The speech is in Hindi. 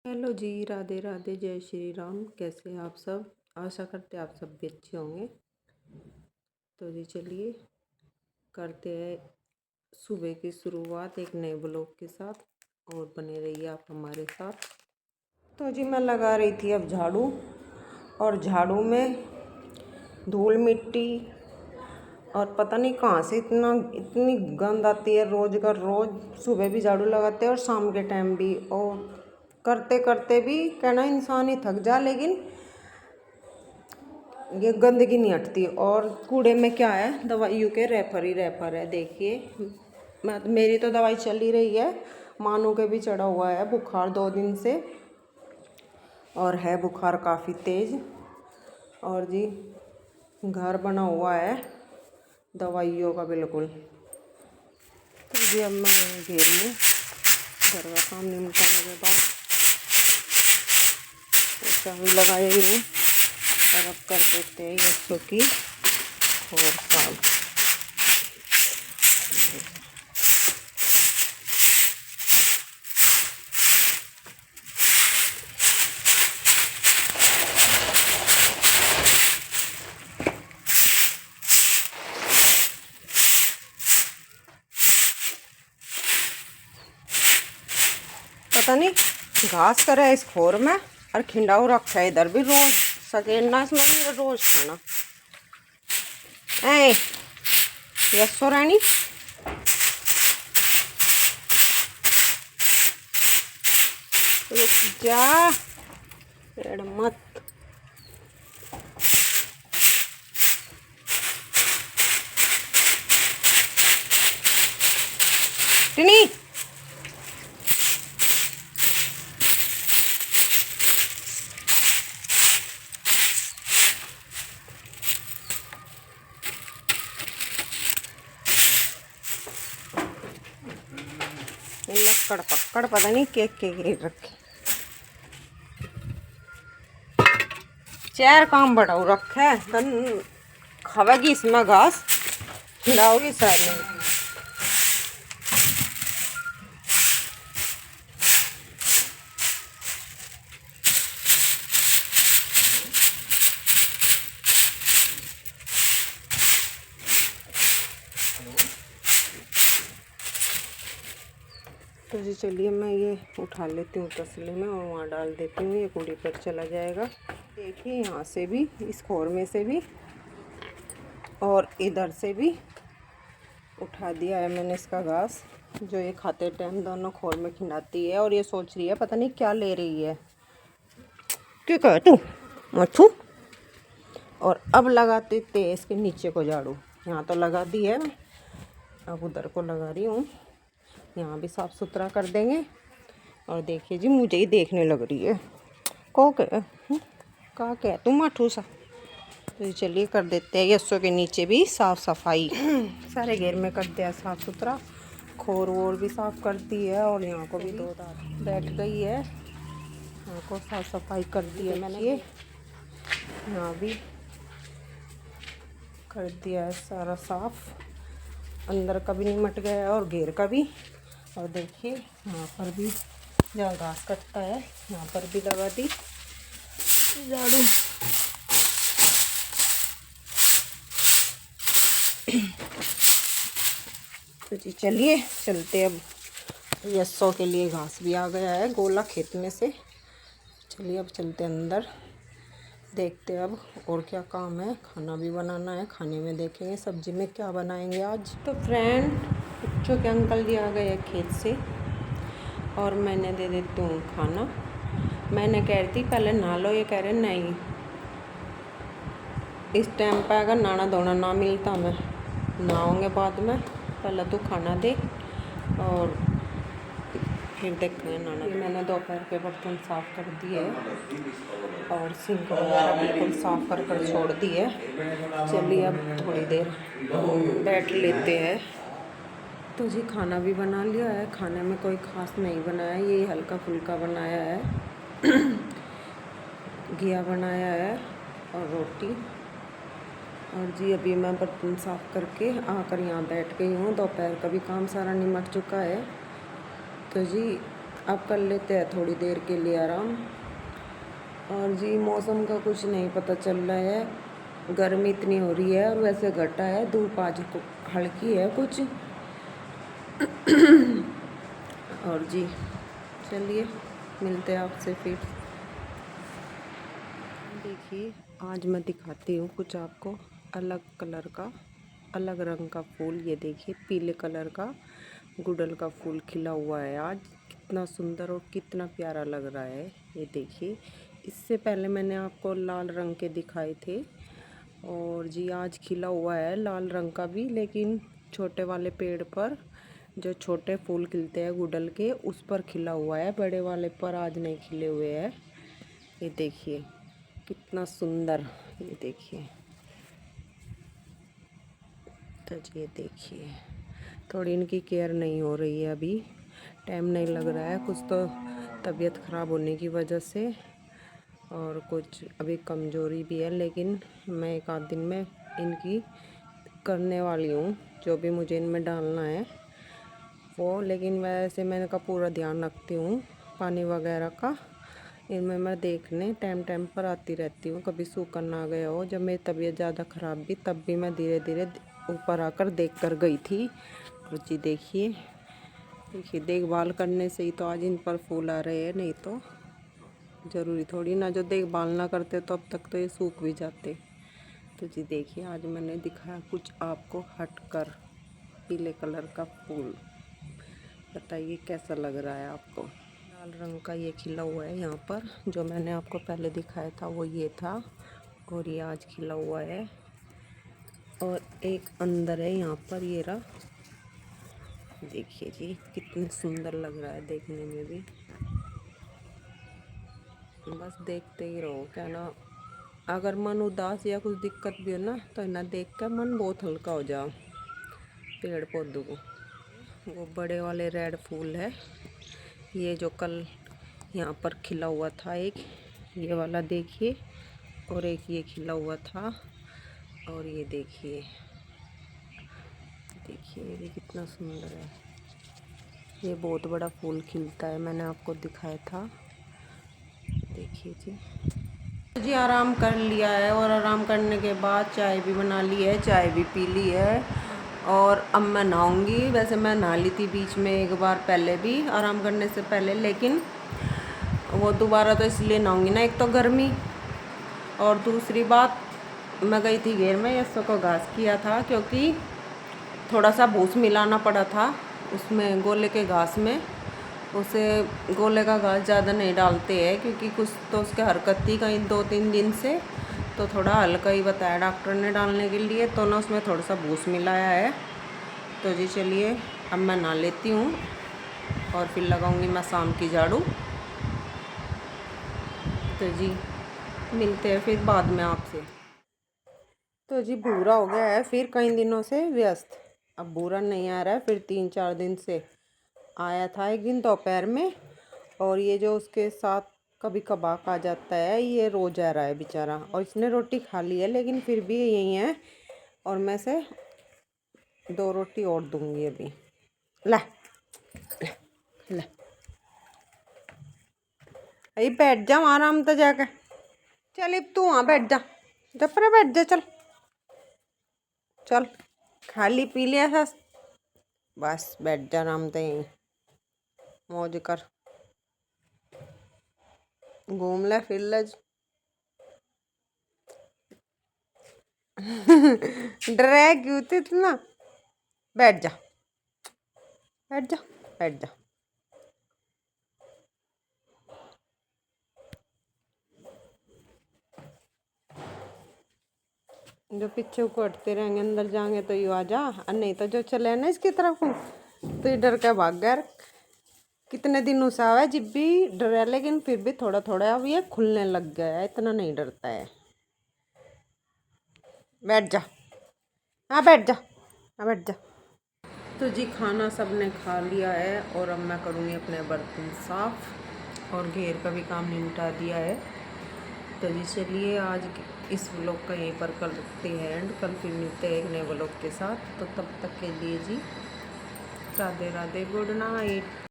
हेलो जी, राधे राधे, जय श्री राम। कैसे हैं आप सब? आशा करते हैं आप सब भी अच्छे होंगे। तो जी चलिए करते हैं सुबह की शुरुआत एक नए ब्लॉग के साथ, और बने रहिए आप हमारे साथ। तो जी मैं लगा रही थी अब झाड़ू, और झाड़ू में धूल मिट्टी और पता नहीं कहाँ से इतनी गंद आती है। रोज़ का रोज़ सुबह भी झाड़ू लगाते हैं और शाम के टाइम भी, और करते करते भी कहना इंसान ही थक जा, लेकिन ये गंदगी नहीं हटती। और कूड़े में क्या है, दवाइयों के रैपर ही रैपर है। देखिए मेरी तो दवाई चल ही रही है, मानू के भी चढ़ा हुआ है बुखार 2 दिन से, और है बुखार काफ़ी तेज़। और जी घर बना हुआ है दवाइयों का बिल्कुल। तो जी अब मैं घेर लूँ घर का काम निपटाने के बाद, चाबी लगाई हूँ और अब कर देते हैं बच्चों की और काम। पता नहीं घास करे इस खोर में, और खिंडाऊ रखा है इधर भी। रोज सकेना इसमें भी, रोज खाना। ऐ यस्सो रानी, जा पेड़ मत। टिनी लक्कड़ पक्कड़ पता नहीं के गिर रखे। चार काम बढ़ाऊ रखे है, खावेगी इसमें घास, खिलाओगी साइड में। तो जी चलिए मैं ये उठा लेती हूँ तसले में और वहाँ डाल देती हूँ, ये कूड़ी पर चला जाएगा। देखिए यहाँ से भी, इस खोर में से भी और इधर से भी उठा दिया है मैंने इसका घास, जो ये खाते टाइम दोनों खोर में खिंडाती है। और ये सोच रही है पता नहीं क्या ले रही है। क्या कह तू मच्छू। और अब लगाते थे इसके नीचे को झाड़ू, यहाँ तो लगा दी है, अब उधर को लगा रही हूँ। यहाँ भी साफ़ सुथरा कर देंगे। और देखिए जी मुझे ही देखने लग रही है, को का क्या तुम माठू सा। तो चलिए कर देते हैं यस्सों के नीचे भी साफ़ सफाई। सारे घेर में कर दिया साफ़ सुथरा, खोर वोर भी साफ़ कर दी है, और यहाँ को भी 2 बैठ गई है, यहाँ को साफ़ सफाई कर दी है मैंने। ये यहाँ भी कर दिया है सारा साफ़, अंदर का भी निमट गया है और घेर का भी। और देखिए यहाँ पर भी जहाँ घास कटता है यहाँ पर भी लगा दी झाड़ू। तो जी चलिए चलते, अब यस्सों के लिए घास भी आ गया है गोला खेत में से। चलिए अब चलते अंदर, देखते अब और क्या काम है। खाना भी बनाना है, खाने में देखेंगे सब्जी में क्या बनाएंगे आज। तो फ्रेंड बच्चों के अंकल जी आ गए खेत से, और मैंने दे देती हूँ खाना। मैंने कह रही थी पहले नहा लो, ये कह रहे नहीं, इस टाइम पर अगर नहाना धोना ना मिलता मैं नहाऊंगे बाद में, पहले तो खाना दे और फिर देखते हैं नहाना। मैंने दोपहर के बर्तन साफ़ कर दिए और सिंक वगैरह बिल्कुल साफ़ कर छोड़ दी है। चलिए अब थोड़ी देर बैठ लेते हैं। तो जी खाना भी बना लिया है, खाने में कोई ख़ास नहीं बनाया, ये हल्का फुल्का बनाया है। घिया बनाया है और रोटी। और जी अभी मैं बर्तन साफ़ करके आकर यहाँ बैठ गई हूँ, दोपहर का भी काम सारा निमट चुका है। तो जी अब कर लेते हैं थोड़ी देर के लिए आराम। और जी मौसम का कुछ नहीं पता चल रहा है, गर्मी इतनी हो रही है और वैसे घटा है, धूप आज हल्की है कुछ। और जी चलिए मिलते हैं आपसे फिर। देखिए आज मैं दिखाती हूँ कुछ आपको अलग कलर का, अलग रंग का फूल। ये देखिए पीले कलर का गुड़हल का फूल खिला हुआ है आज। कितना सुंदर और कितना प्यारा लग रहा है। ये देखिए, इससे पहले मैंने आपको लाल रंग के दिखाए थे और जी आज खिला हुआ है लाल रंग का भी, लेकिन छोटे वाले पेड़ पर जो छोटे फूल खिलते हैं गुड़हल के उस पर खिला हुआ है, बड़े वाले पर आज नहीं खिले हुए हैं। ये देखिए कितना सुंदर, ये देखिए। तो ये देखिए थोड़ी इनकी केयर नहीं हो रही है, अभी टाइम नहीं लग रहा है, कुछ तो तबीयत ख़राब होने की वजह से और कुछ अभी कमज़ोरी भी है, लेकिन मैं एक आध दिन में इनकी करने वाली हूँ जो भी मुझे इनमें डालना है वो। लेकिन वैसे मैंने का पूरा ध्यान रखती हूँ पानी वगैरह का। इनमें मैं देखने टाइम टाइम पर आती रहती हूँ, कभी सूखन ना गया हो। जब मेरी तबीयत ज़्यादा ख़राब भी तब भी मैं धीरे धीरे ऊपर आकर देख कर गई थी। तो जी देखिए, देखिए देखभाल करने से ही तो आज इन पर फूल आ रहे हैं, नहीं तो ज़रूरी थोड़ी ना, जो देखभाल ना करते तो अब तक तो ये सूख भी जाते। तो जी देखिए आज मैंने दिखाया कुछ आपको हटकर पीले कलर का फूल। बताइए कैसा लग रहा है आपको। लाल रंग का ये खिला हुआ है यहाँ पर, जो मैंने आपको पहले दिखाया था वो ये था और ये आज खिला हुआ है। और एक अंदर है यहाँ पर, ये रहा। देखिए जी कितनी सुंदर लग रहा है देखने में भी। बस देखते ही रहो, क्या ना, अगर मन उदास या कुछ दिक्कत भी हो ना तो इन्हें देख कर मन बहुत हल्का हो जाओ। पेड़ पौधों को वो बड़े वाले रेड फूल है, ये जो कल यहाँ पर खिला हुआ था एक, ये वाला देखिए, और एक ये खिला हुआ था। और ये देखिए, देखिए ये भी कितना सुंदर है। ये बहुत बड़ा फूल खिलता है, मैंने आपको दिखाया था। देखिए जी आराम कर लिया है और आराम करने के बाद चाय भी बना ली है, चाय भी पी ली है और अब मैं नहाऊंगी। वैसे मैं नहा ली थी बीच में एक बार पहले भी आराम करने से पहले, लेकिन वो दोबारा तो इसलिए नहाऊंगी ना, एक तो गर्मी और दूसरी बात मैं गई थी घेर में यस्सों को घास किया था, क्योंकि थोड़ा सा भूस मिलाना पड़ा था उसमें गोले के घास में। उसे गोले का घास ज़्यादा नहीं डालते हैं क्योंकि कुछ तो उसके हरकत थी कहीं 2-3 दिन से, तो थोड़ा हल्का ही बताया डॉक्टर ने डालने के लिए, तो ना उसमें थोड़ा सा भूस मिलाया है। तो जी चलिए अब मैं नहा लेती हूँ और फिर लगाऊंगी मैं शाम की झाड़ू। तो जी मिलते हैं फिर बाद में आपसे। तो जी भूरा हो गया है फिर कई दिनों से व्यस्त, अब भूरा नहीं आ रहा है, फिर 3-4 दिन से आया था एक दिन दोपहर में, और ये जो उसके साथ कभी कबाक आ जाता है ये रोज आ रहा है बेचारा। और इसने रोटी खा ली है लेकिन फिर भी यही है, और मैं से 2 रोटी और दूंगी अभी। ला ला अरे बैठ जा आराम तो जाकर, चल अब तू वहाँ बैठ जा, जब पर बैठ जा, चल चल खाली पी लिया था बस, बैठ जा आराम तो, यहीं मौज कर, घूम ले फिर ले। डरा क्यों थे इतना, बैठ जा बैठ जा बैठ जा। जो पीछे को हटते रहेंगे अंदर जाएंगे तो यू आ जा, और नहीं तो जो चले ना इसकी तरफ तो ये डर के भाग गया। कितने दिनों से आवा है जब भी डरा, लेकिन फिर भी थोड़ा थोड़ा अब ये खुलने लग गया है, इतना नहीं डरता है। बैठ जा, हाँ बैठ जा, हाँ बैठ जा। तो जी खाना सबने खा लिया है और अब मैं करूँगी अपने बर्तन साफ़ और घेर का भी काम निपटा दिया है। तो जी चलिए आज इस व्लॉग का यहीं पर करते हैं एंड, कल फिर मिलते हैं एक नए व्लॉग के साथ। तो तब तक के लिए जी राधे राधे, गुड नाइट।